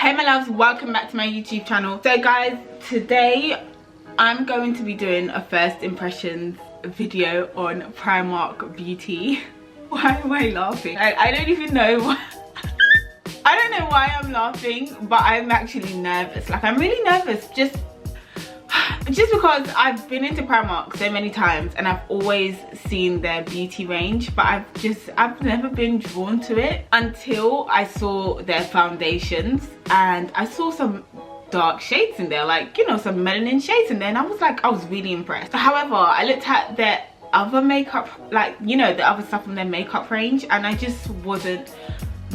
Hey my loves, welcome back to my YouTube channel. So guys, today I'm going to be doing a first impressions video on Primark Beauty. Why am I laughing? I don't even know why. I don't know why I'm laughing, but I'm actually nervous. Like, I'm really nervous just because I've been into Primark so many times and I've always seen their beauty range, but I've never been drawn to it until I saw their foundations, and I saw some dark shades in there, like, you know, some melanin shades in there, and I was really impressed. However, I looked at their other makeup, like, you know, the other stuff from their makeup range, and I just wasn't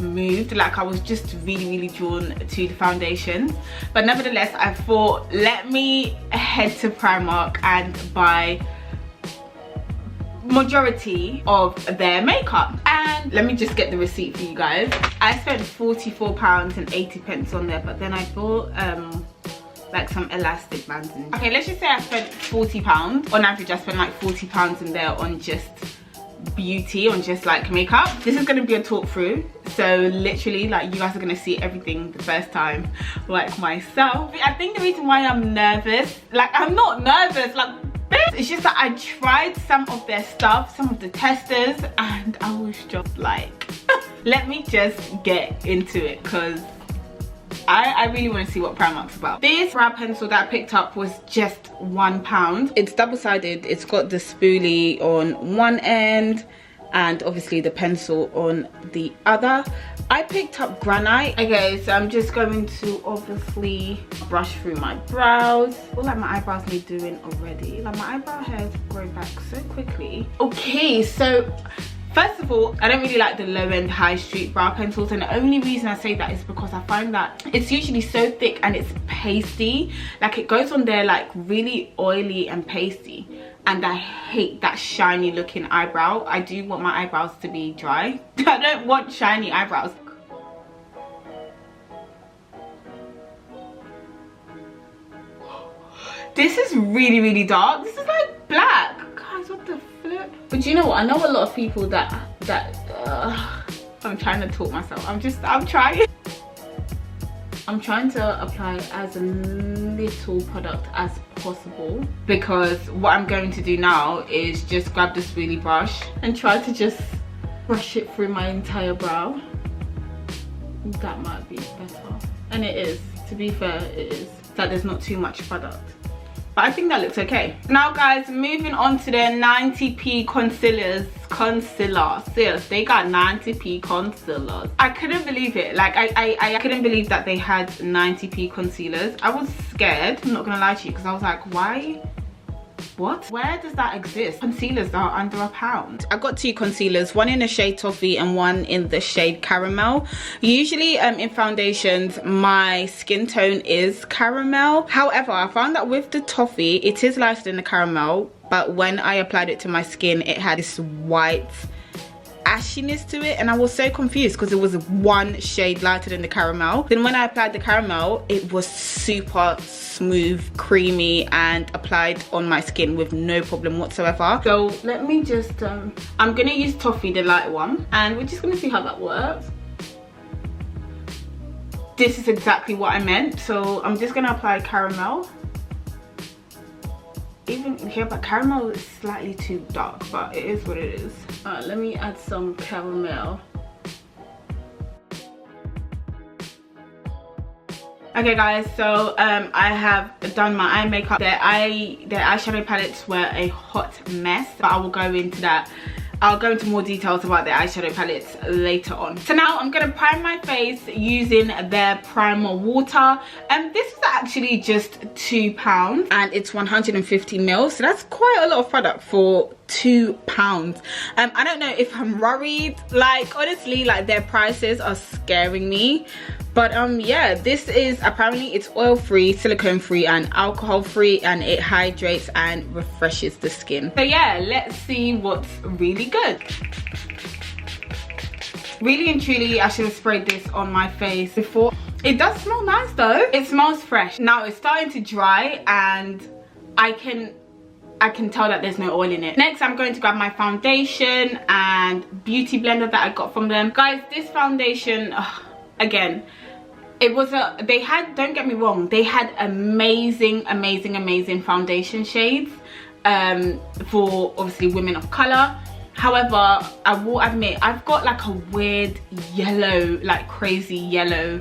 moved. Like, I was just really drawn to the foundations. But nevertheless, I thought, let me head to Primark and buy majority of their makeup. And let me just get the receipt for you guys. I spent £44.80 on there, but then I bought like some elastic bands in. Okay, let's just say I spent £40. On average, I spent like £40 in there on just beauty, on just like makeup. This is going to be a talk through, so literally, like, you guys are going to see everything the first time, like myself. I think the reason why I'm nervous, like, I'm not nervous, like, it's just that I tried some of their stuff, some of the testers, and I was just like let me just get into it, because I really want to see what Primark's about. This brow pencil that I picked up was just £1. It's double-sided. It's got the spoolie on one end and obviously the pencil on the other. I picked up granite. Okay, so I'm just going to obviously brush through my brows. I feel like my eyebrows need doing already. Like, my eyebrow hairs grow back so quickly. Okay, so first of all, I don't really like the low-end high street brow pencils, and the only reason I say that is because I find that it's usually so thick and it's pasty. Like, it goes on there like really oily and pasty, and I hate that shiny looking eyebrow. I do want my eyebrows to be dry. I don't want shiny eyebrows. This is really dark. This is like black. Guys, what the flip? But you know what? I know a lot of people that I'm trying to talk myself. I'm trying to apply as little product as possible, because what I'm going to do now is just grab the spoolie brush and try to just brush it through my entire brow. That might be better. And it is, to be fair, it is. That there's not too much product. But I think that looks okay. Now guys, moving on to their 90p concealers. Sis, they got 90p concealers. I couldn't believe it. Like, I couldn't believe that they had 90p concealers. I was scared, I'm not gonna lie to you, because I was like, why? What? Where does that exist? Concealers that are under £1. I got two concealers, one in the shade Toffee and one in the shade Caramel. Usually in foundations, my skin tone is caramel. However, I found that with the Toffee, it is lighter than the caramel, but when I applied it to my skin, it had this white ashiness to it, and I was so confused because it was one shade lighter than the caramel. Then when I applied the caramel, it was super smooth, creamy, and applied on my skin with no problem whatsoever. So let me just I'm gonna use Toffee, the light one, and we're just gonna see how that works. This is exactly what I meant, so I'm just gonna apply caramel. Even here, but caramel is slightly too dark, but it is what it is. Let me add some caramel. Okay guys, so I have done my eye makeup. Their eyeshadow palettes were a hot mess, but I will go into that. I'll go into more details about their eyeshadow palettes later on. So now I'm going to prime my face using their primer water. And this is actually just £2 and it's 150 ml. So that's quite a lot of product for £2. I don't know if I'm worried. Like, honestly, like, their prices are scaring me. But yeah, this is, apparently it's oil free, silicone free, and alcohol free, and it hydrates and refreshes the skin. So yeah, let's see what's really good. Really and truly, I should have sprayed this on my face before. It does smell nice though. It smells fresh. Now it's starting to dry, and I can tell that there's no oil in it. Next, I'm going to grab my foundation and beauty blender that I got from them. Guys, this foundation, again, It was they had, don't get me wrong, they had amazing foundation shades for obviously women of color. However, I will admit I've got like a weird yellow, like crazy yellow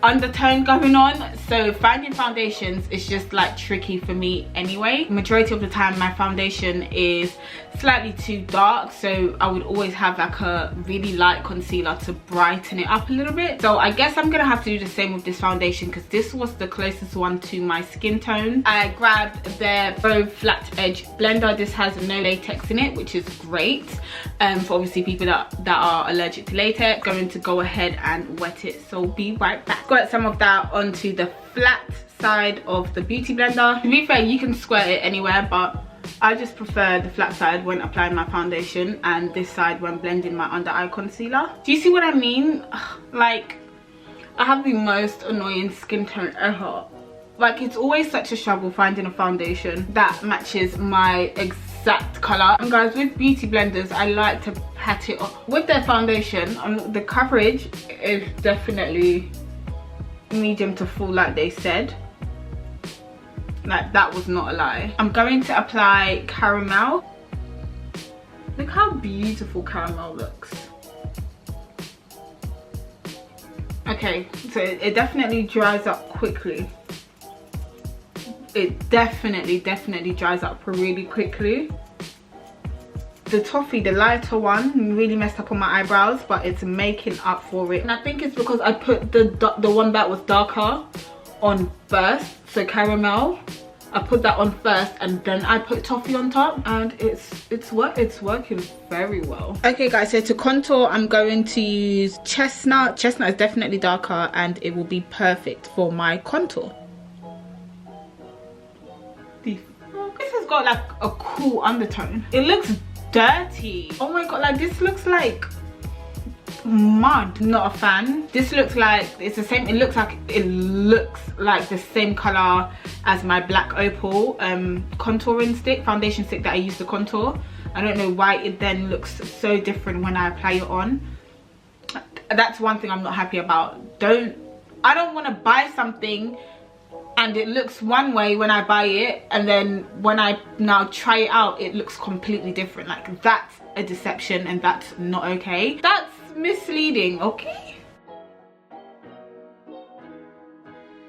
undertone going on, so finding foundations is just like tricky for me anyway. Majority of the time my foundation is slightly too dark, so I would always have like a really light concealer to brighten it up a little bit. So I guess I'm gonna have to do the same with this foundation because this was the closest one to my skin tone. I grabbed their Bow Flat Edge blender. This has no latex in it, which is great for obviously people that are allergic to latex. Going to go ahead and wet it, so be right back. Squirt some of that onto the flat side of the beauty blender. To be fair, you can squirt it anywhere, but I just prefer the flat side when applying my foundation and this side when blending my under eye concealer. Do you see what I mean? Like, I have the most annoying skin tone ever. Like, it's always such a struggle finding a foundation that matches my exact color. And guys, with beauty blenders, I like to pat it up. With their foundation, the coverage is definitely medium to full, like they said. Like, that was not a lie. I'm going to apply caramel. Look how beautiful caramel looks. Okay, so it definitely dries up quickly. It definitely dries up really quickly. The toffee, the lighter one, really messed up on my eyebrows, but it's making up for it. And I think it's because I put the one that was darker on first, so caramel. I put that on first and then I put toffee on top, and it's working very well. Okay guys, so to contour I'm going to use chestnut. Chestnut is definitely darker and it will be perfect for my contour. This has got like a cool undertone. It looks dirty. Oh my god, like this looks like mud. Not a fan. This looks like it's the same. It looks like the same color as my black opal contouring stick, foundation stick that I used to contour. I don't know why it then looks so different when I apply it on. That's one thing I'm not happy about. I don't want to buy something and it looks one way when I buy it, and then when I now try it out it looks completely different. Like, that's a deception and that's not okay. That's misleading, okay?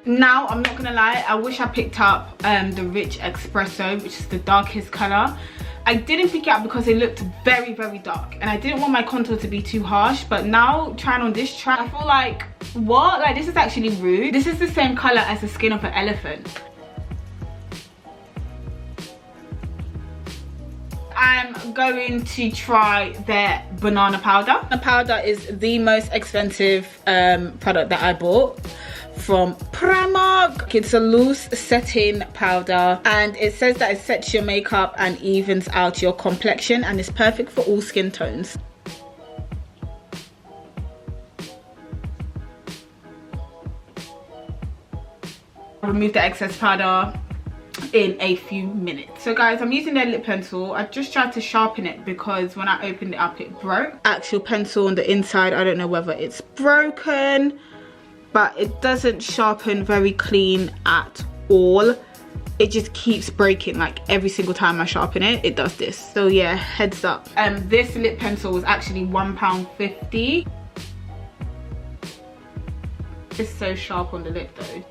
Now, I'm not gonna lie, I wish I picked up the Rich Espresso, which is the darkest color. I didn't pick it up because it looked very dark and I didn't want my contour to be too harsh, but now trying on this try, I feel like, what? Like, this is actually rude. This is the same color as the skin of an elephant. I'm going to try their banana powder. The powder is the most expensive product that I bought from Primark. It's a loose setting powder and it says that it sets your makeup and evens out your complexion and is perfect for all skin tones. Remove the excess powder in a few minutes. So guys, I'm using their lip pencil. I just tried to sharpen it because when I opened it up it broke. Actual pencil on the inside, I don't know whether it's broken, but it doesn't sharpen very clean at all. It just keeps breaking. Like, every single time I sharpen it, it does this. So yeah, heads up. This lip pencil was actually £1.50. It's so sharp on the lip though.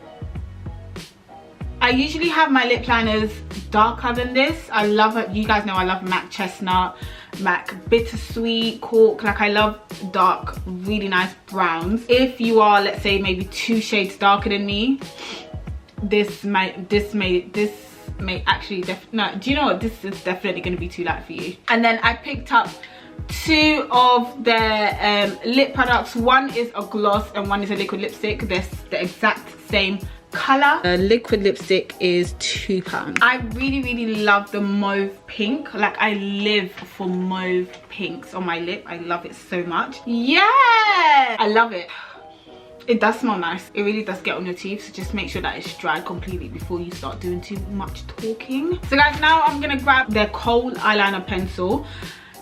I usually have my lip liners darker than this. I love it. You guys know I love MAC Chestnut, MAC Bittersweet, Cork. Like, I love dark, really nice browns. If you are, let's say, maybe 2 shades darker than me, this may actually no, do you know what? This is definitely going to be too light for you. And then I picked up 2 of their lip products. One is a gloss and one is a liquid lipstick. They're the exact same color. The liquid lipstick is £2. I really love the mauve pink. Like, I live for mauve pinks on my lip. I love it so much. Yeah, I love it. It does smell nice. It really does get on your teeth, so just make sure that it's dried completely before you start doing too much talking. So guys, now I'm gonna grab their kohl eyeliner pencil.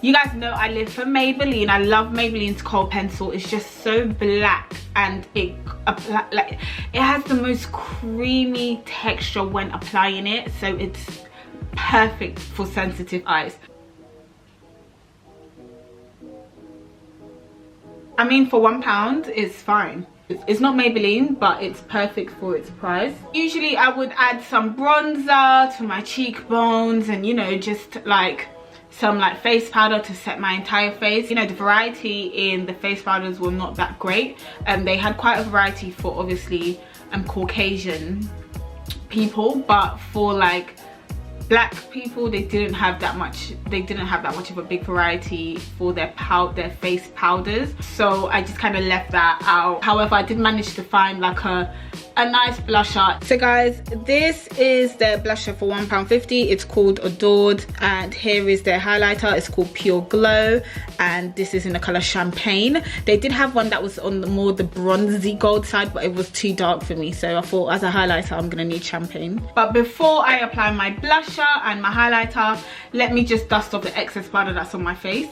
You guys know I live for Maybelline. I love Maybelline's kohl pencil. It's just so black, and it has the most creamy texture when applying it, so it's perfect for sensitive eyes. I mean, for £1 it's fine. It's not Maybelline, but it's perfect for its price. Usually I would add some bronzer to my cheekbones, and you know, just like some like face powder to set my entire face. You know, the variety in the face powders were not that great. They had quite a variety for obviously Caucasian people, but for like black people, they didn't have that much of a big variety for their face powders, so I just kind of left that out. However, I did manage to find like a nice blusher. So guys, this is their blusher for £1.50. It's called Adored, and here is their highlighter. It's called Pure Glow, and this is in the color Champagne. They did have one that was on more the bronzy gold side, but it was too dark for me, so I thought as a highlighter I'm gonna need Champagne. But before I apply my blusher and my highlighter, let me just dust off the excess powder that's on my face.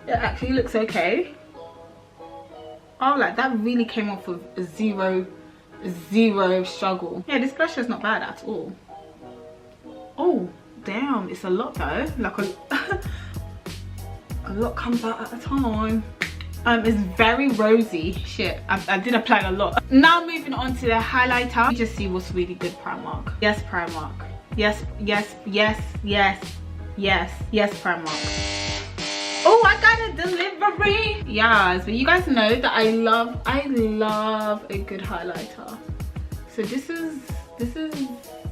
It actually looks okay. Oh, like that really came off with zero struggle. Yeah, this blusher is not bad at all. Oh damn, it's a lot though. Like a lot comes out at a time. It's very rosy. Shit, I did apply a lot. Now moving on to the highlighter. Let me just see what's really good. Primark. Yes, Primark. Yes, yes, yes, yes, yes, yes, Primark. Oh, I got a delivery. Yes, but you guys know that I love a good highlighter. So this is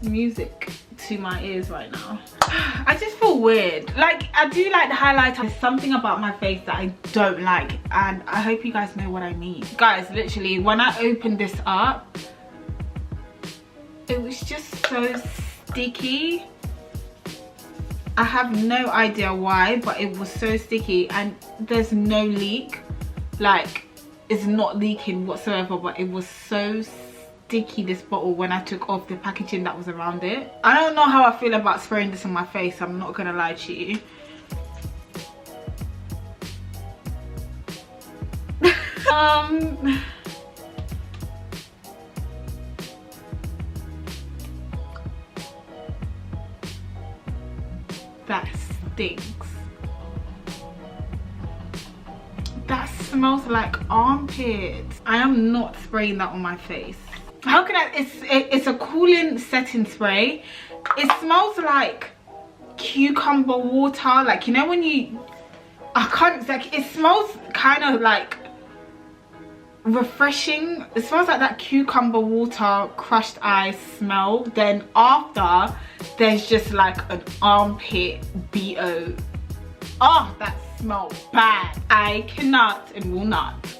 music to my ears right now. I just feel weird. Like, I do like the highlighter. There's something about my face that I don't like, and I hope you guys know what I mean. Guys, literally, when I opened this up, it was just so sticky. I have no idea why, but it was so sticky, and there's no leak. Like, it's not leaking whatsoever, but it was so sticky, this bottle, when I took off the packaging that was around it. I don't know how I feel about spraying this on my face, I'm not gonna lie to you. That stinks. That smells like armpits. I am not spraying that on my face. How can I? It's a cooling setting spray. It smells like cucumber water. Like, you know when you, I can't, like, it smells kind of like refreshing. It smells like that cucumber water crushed ice smell. Then after, there's just like an armpit BO. Oh, that smells bad. I cannot and will not